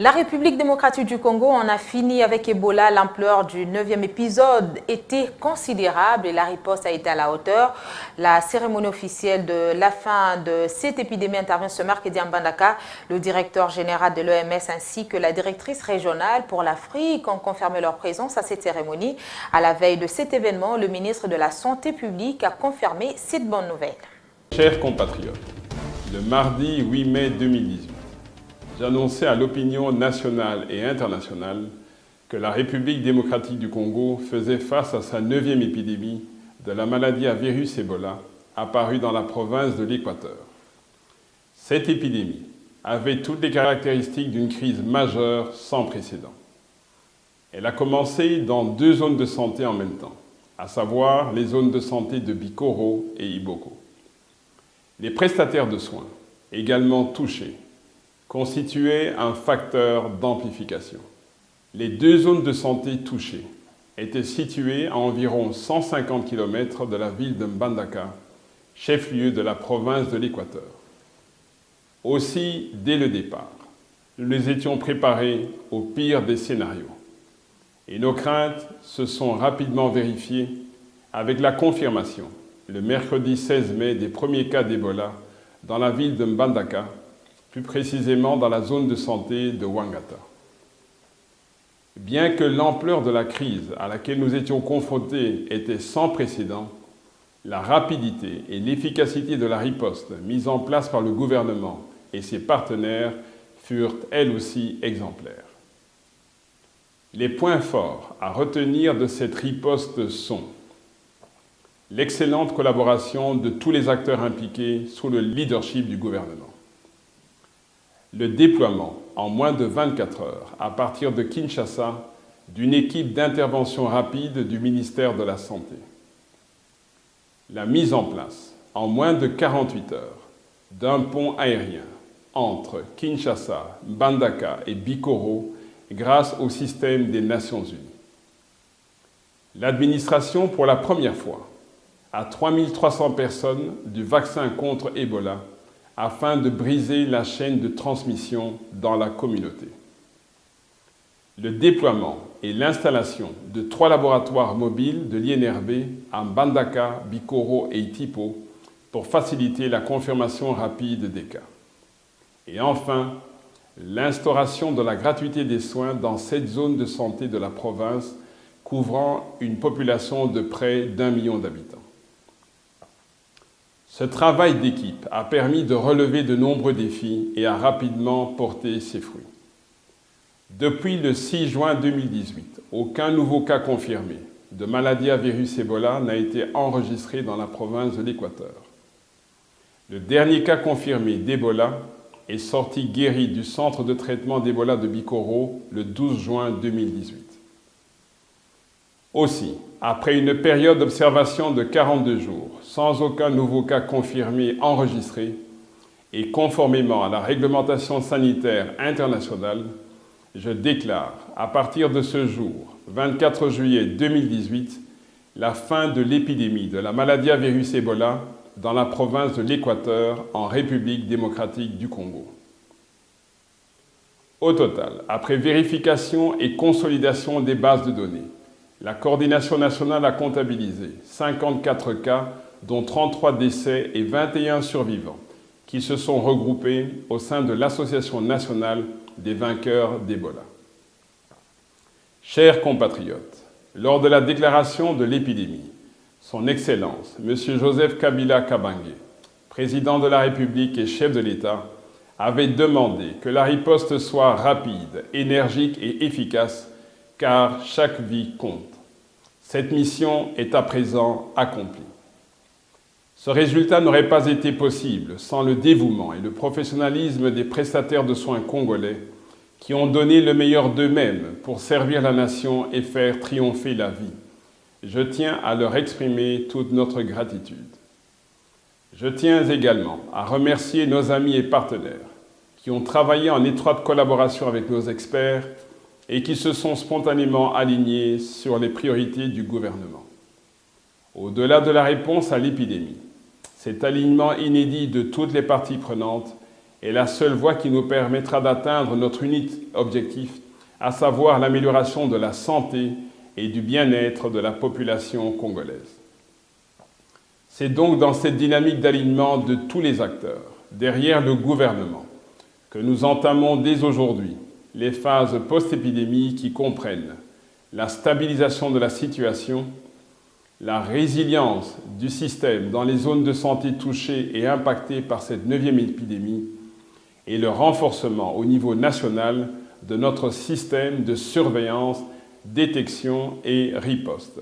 La République démocratique du Congo en a fini avec Ebola. L'ampleur du 9e épisode était considérable et la riposte a été à la hauteur. La cérémonie officielle de la fin de cette épidémie intervient ce mercredi à Mbandaka. Le directeur général de l'OMS ainsi que la directrice régionale pour l'Afrique ont confirmé leur présence à cette cérémonie. À la veille de cet événement, le ministre de la Santé publique a confirmé cette bonne nouvelle. Chers compatriotes, le mardi 8 mai 2018, j'annonçais à l'opinion nationale et internationale que la République démocratique du Congo faisait face à sa 9e épidémie de la maladie à virus Ebola apparue dans la province de l'Équateur. Cette épidémie avait toutes les caractéristiques d'une crise majeure sans précédent. Elle a commencé dans 2 zones de santé en même temps, à savoir les zones de santé de Bikoro et Iboko. Les prestataires de soins, également touchés, constituait un facteur d'amplification. Les 2 zones de santé touchées étaient situées à environ 150 km de la ville de Mbandaka, chef-lieu de la province de l'Équateur. Aussi, dès le départ, nous nous étions préparés au pire des scénarios. Et nos craintes se sont rapidement vérifiées avec la confirmation, le mercredi 16 mai, des premiers cas d'Ebola dans la ville de Mbandaka, plus précisément dans la zone de santé de Wangata. Bien que l'ampleur de la crise à laquelle nous étions confrontés était sans précédent, la rapidité et l'efficacité de la riposte mise en place par le gouvernement et ses partenaires furent elles aussi exemplaires. Les points forts à retenir de cette riposte sont l'excellente collaboration de tous les acteurs impliqués sous le leadership du gouvernement. Le déploiement, en moins de 24 heures, à partir de Kinshasa, d'une équipe d'intervention rapide du ministère de la Santé. La mise en place, en moins de 48 heures, d'un pont aérien entre Kinshasa, Mbandaka et Bikoro grâce au système des Nations Unies. L'administration, pour la première fois, à 3300 personnes du vaccin contre Ebola afin de briser la chaîne de transmission dans la communauté. Le déploiement et l'installation de 3 laboratoires mobiles de l'INRB à Mbandaka, Bikoro et Itipo pour faciliter la confirmation rapide des cas. Et enfin, l'instauration de la gratuité des soins dans cette zone de santé de la province couvrant une population de près d'1 million d'habitants. Ce travail d'équipe a permis de relever de nombreux défis et a rapidement porté ses fruits. Depuis le 6 juin 2018, aucun nouveau cas confirmé de maladie à virus Ebola n'a été enregistré dans la province de l'Équateur. Le dernier cas confirmé d'Ebola est sorti guéri du centre de traitement d'Ebola de Bikoro le 12 juin 2018. Aussi, après une période d'observation de 42 jours, sans aucun nouveau cas confirmé enregistré, et conformément à la réglementation sanitaire internationale, je déclare, à partir de ce jour, 24 juillet 2018, la fin de l'épidémie de la maladie à virus Ebola dans la province de l'Équateur, en République démocratique du Congo. Au total, après vérification et consolidation des bases de données, la coordination nationale a comptabilisé 54 cas, dont 33 décès et 21 survivants, qui se sont regroupés au sein de l'Association nationale des vainqueurs d'Ebola. Chers compatriotes, lors de la déclaration de l'épidémie, Son Excellence, M. Joseph Kabila Kabange, président de la République et chef de l'État, avait demandé que la riposte soit rapide, énergique et efficace, car chaque vie compte. Cette mission est à présent accomplie. Ce résultat n'aurait pas été possible sans le dévouement et le professionnalisme des prestataires de soins congolais qui ont donné le meilleur d'eux-mêmes pour servir la nation et faire triompher la vie. Je tiens à leur exprimer toute notre gratitude. Je tiens également à remercier nos amis et partenaires qui ont travaillé en étroite collaboration avec nos experts et qui se sont spontanément alignés sur les priorités du gouvernement. Au-delà de la réponse à l'épidémie, cet alignement inédit de toutes les parties prenantes est la seule voie qui nous permettra d'atteindre notre unique objectif, à savoir l'amélioration de la santé et du bien-être de la population congolaise. C'est donc dans cette dynamique d'alignement de tous les acteurs, derrière le gouvernement, que nous entamons dès aujourd'hui les phases post-épidémie qui comprennent la stabilisation de la situation, la résilience du système dans les zones de santé touchées et impactées par cette 9e épidémie et le renforcement au niveau national de notre système de surveillance, détection et riposte.